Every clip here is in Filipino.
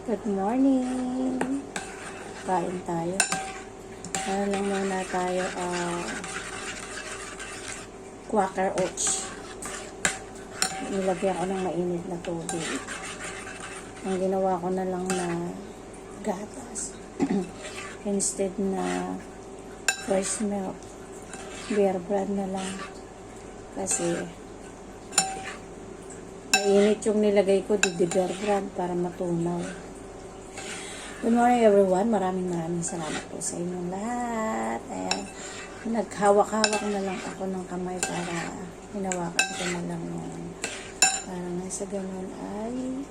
Good morning! Kain tayo. Ano lang muna tayo, Quaker Oats. Nilagyan ko ng mainit na tubig. Ang ginawa ko na lang na gatas. Instead na fresh milk. Beer brand na lang. Kasi mainit yung nilagay ko di beer brand para matunaw. Good morning everyone. Maraming salamat po sa inyong lahat. Ayan. Naghawak-hawak na lang ako ng kamay para hinawakan ko na lang yung para nga sa ganun ay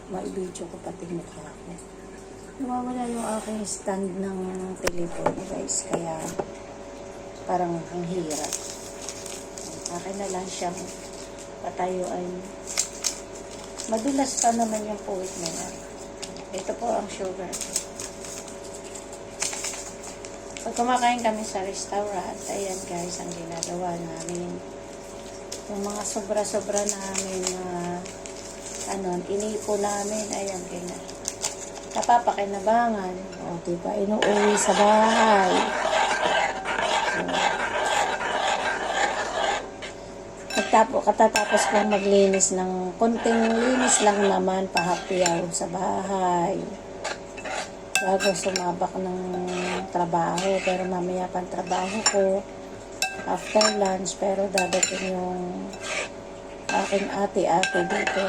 ma-video ko pati mukha ko. Nawawala yung aking stand ng telephone guys. Kaya parang ang hirap. Akin na lang siyang patayuan. Madulas pa naman yung puwit na yan. Ito po ang sugar. Pag kumakain kami sa restaurant, ayan guys, ang ginagawa namin. Yung mga sobra-sobra namin na inipo namin, ayan, ganyan. Napapakinabangan. O, diba, inuuwi sa bahay. Katatapos kong maglinis ng konting linis lang naman, pahapyaw sa bahay bago sumabak ng trabaho. Pero mamaya pang trabaho ko after lunch, pero dadating yung aking ate dito.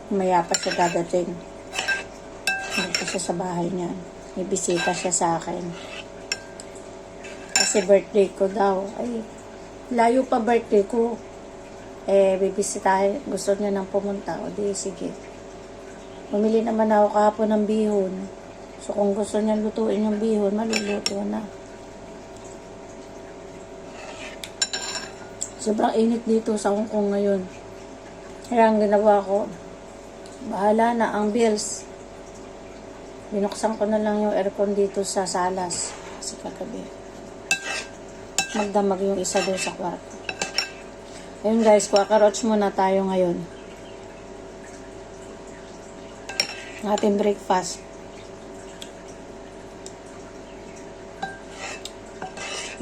Mamaya pa siya dadating. Dito siya sa bahay niya, may bisita siya sa akin. Kasi birthday ko daw. Ay, layo pa birthday ko. Bibisitahin. Gusto niya nang pumunta. O di, sige. Bumili naman ako kahapon ng bihon. So, kung gusto niya lutuin yung bihon, maluluto na. Sobrang init dito sa Hong Kong ngayon. Kaya ang ginawa ko, bahala na ang bills. Binuksan ko na lang yung aircon dito sa salas. Kasi kagabi magdamag yung isa doon sa kwarto. Ayun guys, Quaker Oats muna tayo ngayon. Ang ating breakfast.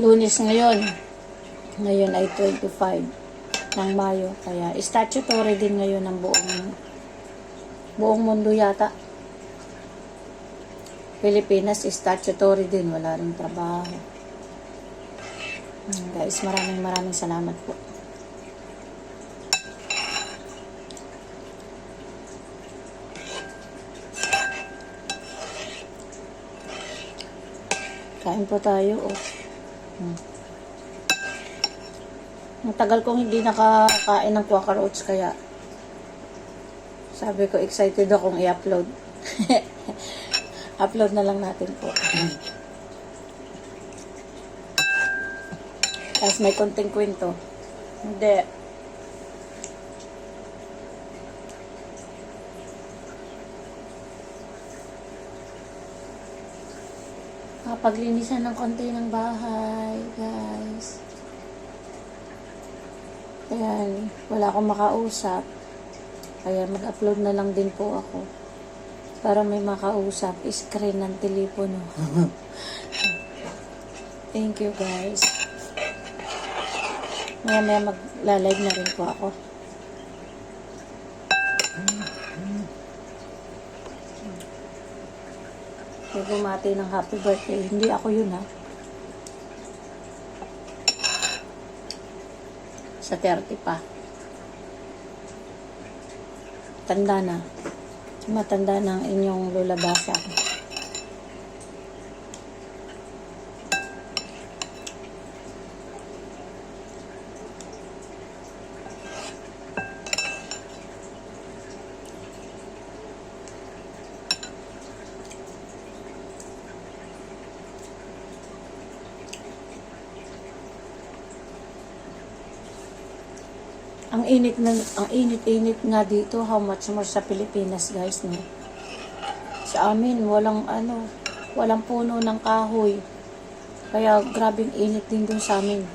Lunes ngayon. Ngayon ay 25 ng Mayo. Kaya statutory din ngayon ng buong mundo yata. Pilipinas statutory din. Wala rin trabaho. Guys, maraming salamat po. Kain po tayo. Ang tagal kong hindi nakakain ng Quaker Oats, kaya sabi ko excited akong i-upload. Upload na lang natin po. Tapos may konting kwento. Hindi. Paglinisan ng konti ng bahay, guys. Ayan, wala akong makausap. Kaya mag-upload na lang din po ako. Para may makausap, screen ng telepono. Thank you, guys. Maya magla-live na rin po ako. May bumati ng happy birthday. Hindi ako yun, ha. Sa 30 pa. Tanda na. Matanda ng inyong lulabasa. Ang init nga dito. How much more sa Pilipinas, guys, no? Sa amin, walang puno ng kahoy. Kaya grabing init din dun sa amin.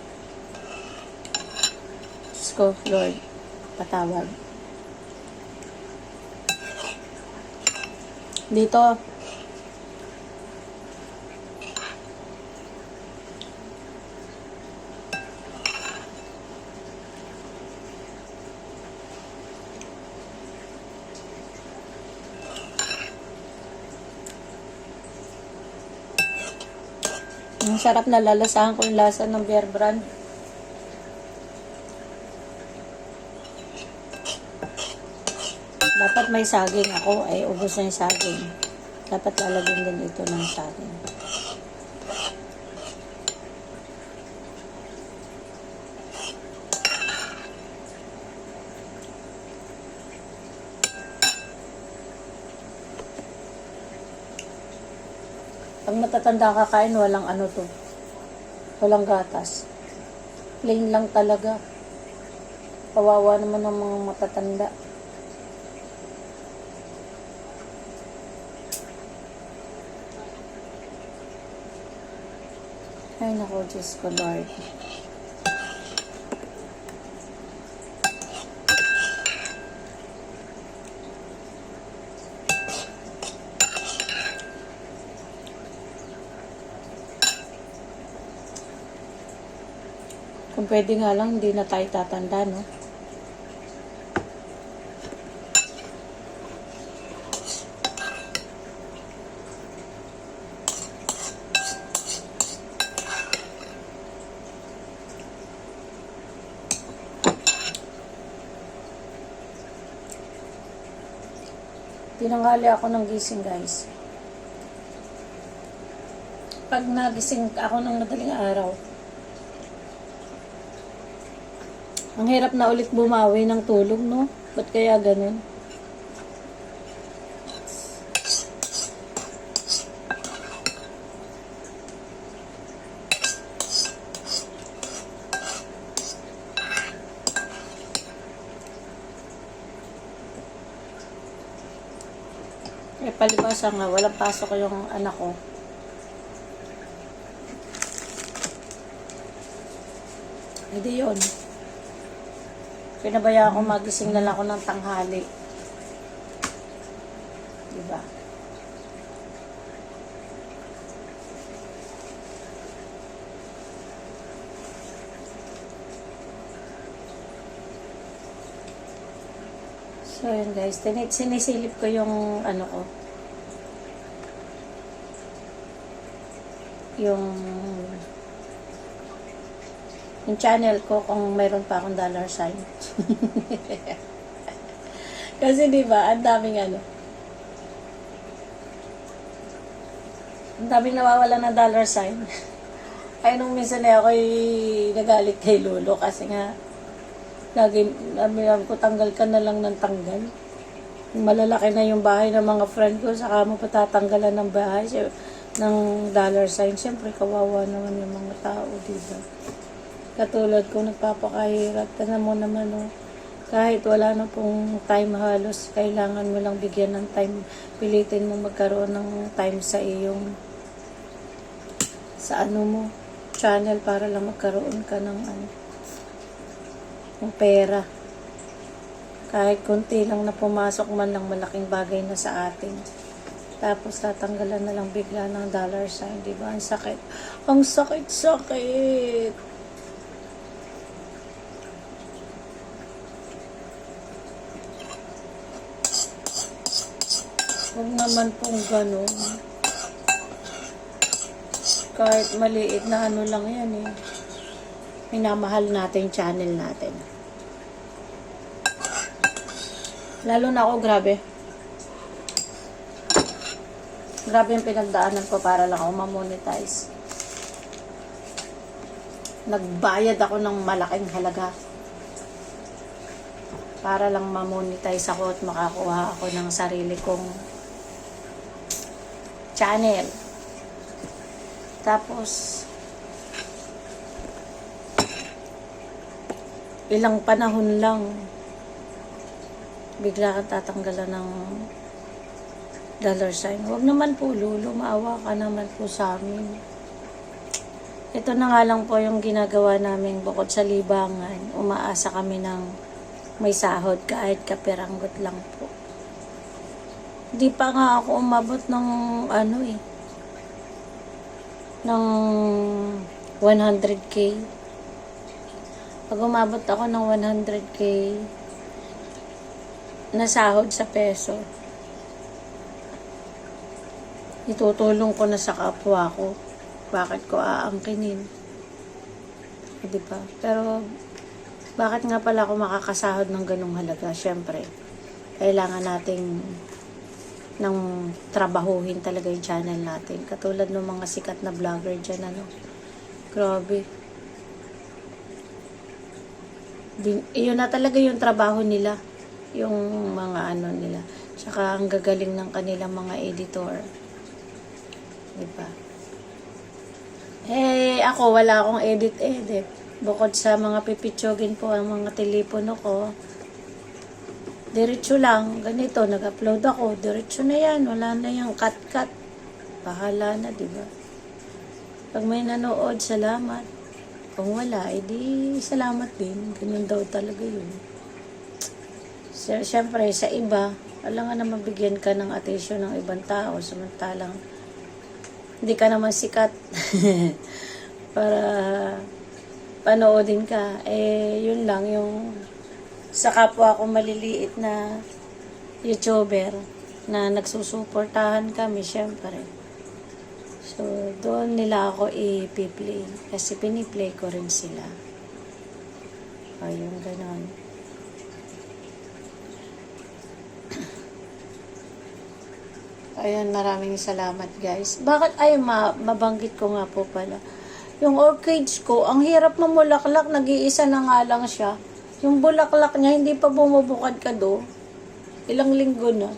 ko, Lord, patawad. Dito, ang sarap na lalasahan ko yung lasa ng Bear Brand. Dapat may saging ako, ay ubos na yung saging. Dapat lalagyan din ito ng saging. Pag matatanda kakain, walang ano to. Walang gatas. Plain lang talaga. Kawawa naman ng mga matatanda. Ay nako, Diyos ko, Lord. Kung pwede nga lang, hindi na tayo tatanda, no? Tinanghali ako ng gising, guys. Pag nagising ako ng madaling araw, ang hirap na ulit bumawi ng tulog, no? Ba't kaya ganun? Eh, palibasa nga, walang pasok yung anak ko. Hindi yun. Pinabayaan ko magising na lang ako ng tanghali. Diba? So, yun guys. Sinisilip ko yung ano ko. Yung channel ko kung mayroon pa akong dollar sign. Kasi diba, ang daming ang daming nawawala ng dollar sign. Kaya nung minsan ako'y nagalit kay Lolo kasi nga lagi namin ko tanggal ka na lang ng tanggal. Malalaki na yung bahay ng mga friend ko, saka mo patatanggalan ng bahay ng dollar sign. Siyempre kawawa naman yung mga tao, diba? Katulad ko, nagpapakahirap. Tignan mo naman, oh, kahit wala na pong time halos, kailangan mo lang bigyan ng time. Pilitin mo magkaroon ng time sa iyong channel para lang magkaroon ka ng ng pera. Kahit konti lang na pumasok man lang, malaking bagay na sa atin. Tapos tatanggalan na lang bigla ng dollar sign, diba? Ang sakit. Ang sakit-sakit. Huwag naman pong ganun. Kahit maliit na lang yan eh. Minamahal natin yung channel natin. Lalo na ako, grabe. Grabe yung pinagdaanan ko para lang ako ma-monetize. Nagbayad ako ng malaking halaga para lang ma-monetize ako at makakuha ako ng sarili kong channel. Tapos ilang panahon lang bigla kang tatanggalan ng dollar sign. Huwag naman po, Lolo, maawa ka naman po sa amin. Ito na nga lang po yung ginagawa namin bukod sa libangan. Umaasa kami ng may sahod kahit kapiranggot lang po. Hindi pa nga ako umabot ng ng 100k. Pag umabot ako ng 100k na sahod sa peso, itutulong ko na sa kapwa ko. Bakit ko aangkinin? Diba? Pero, bakit nga pala ako makakasahod ng ganung halaga? Siyempre, kailangan nating ng trabahuhin talaga yung channel natin. Katulad ng mga sikat na vlogger dyan, Grabe. Yun na talaga yung trabaho nila. Yung mga nila. Tsaka ang gagaling ng kanilang mga editor. Diba? Ako wala akong edit. Bukod sa mga pipitsugin po ang mga telepono ko, diretso lang, ganito, nag-upload ako, diretso na yan, wala na yung cut-cut. Bahala na, diba? Pag may nanood, salamat. Kung wala, edi salamat din. Ganun daw talaga yun. Siyempre, sa iba, wala nga naman bigyan ka ng atensyon ng ibang tao, samantalang hindi ka naman sikat para panoodin ka. Yun lang yung sa kapwa ko maliliit na YouTuber na nagsusuportahan kami, syempre. So, doon nila ako i-play kasi piniplay ko rin sila. Ayun, ganon. Ayun, maraming salamat guys. Bakit mabanggit ko nga po pala. Yung orchids ko, ang hirap mamulaklak, nag-iisa na nga lang siya. Yung bulaklak niya, hindi pa bumubukad ka do. Ilang linggo na.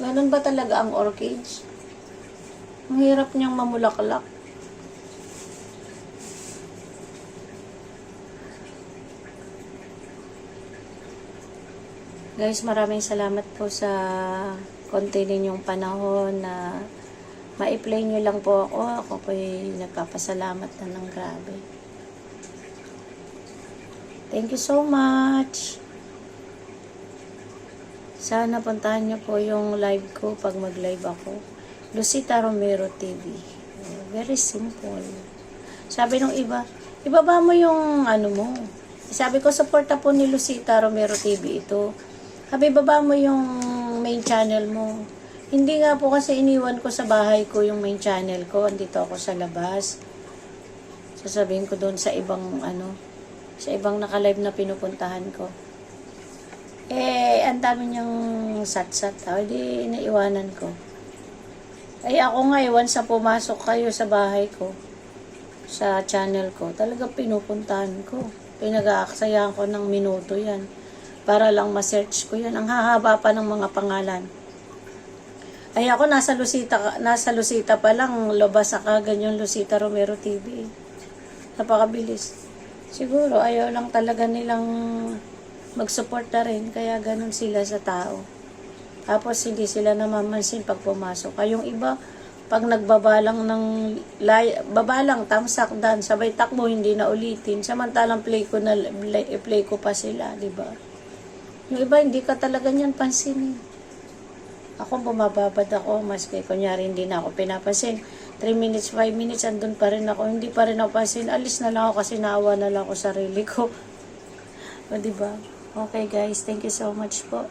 Ganun ba talaga ang orchids? Ang hirap niyang mamulaklak. Guys, maraming salamat po sa konti ninyong panahon na ma-play nyo lang po ako. Ako po nagpapasalamat na ng grabe. Thank you so much. Sana puntahan nyo po yung live ko pag mag-live ako. Lucita Romero TV. Very simple. Sabi nung iba, ibaba mo yung mo. Sabi ko, suporta po ni Lucita Romero TV ito. Sabi, baba mo yung main channel mo. Hindi nga po kasi iniwan ko sa bahay ko yung main channel ko. Andito ako sa labas. Sasabihin ko doon sa ibang sa ibang naka-live na pinupuntahan ko. Ang dami niyang sat-sat. Di naiwanan ko. Ako nga, once sa pumasok kayo sa bahay ko, sa channel ko, talaga pinupuntahan ko. Pinag-aaksayahan ko ng minuto yan. Para lang ma-search ko yan. Ang hahaba pa ng mga pangalan. Ako nasa Lucita pa lang, labas sa kagad yung Lucita Romero TV. Napakabilis. Siguro, ayaw lang talaga nilang mag-suporta rin, kaya ganun sila sa tao. Tapos, hindi sila namamansin pag pumasok. Yung iba, pag nagbabalang babalang, tamsak, dan, sabay takbo, hindi na ulitin. Samantalang play ko pa sila, di ba? Yung iba, hindi ka talaga niyan pansinin. Ako, bumababad ako, maski kunyari hindi na ako pinapansin. 3 minutes, 5 minutes, andun pa rin ako. Hindi pa rin ako pansin. Alis na lang ako kasi naawa na lang ako sarili ko. O, diba? Okay guys, thank you so much po.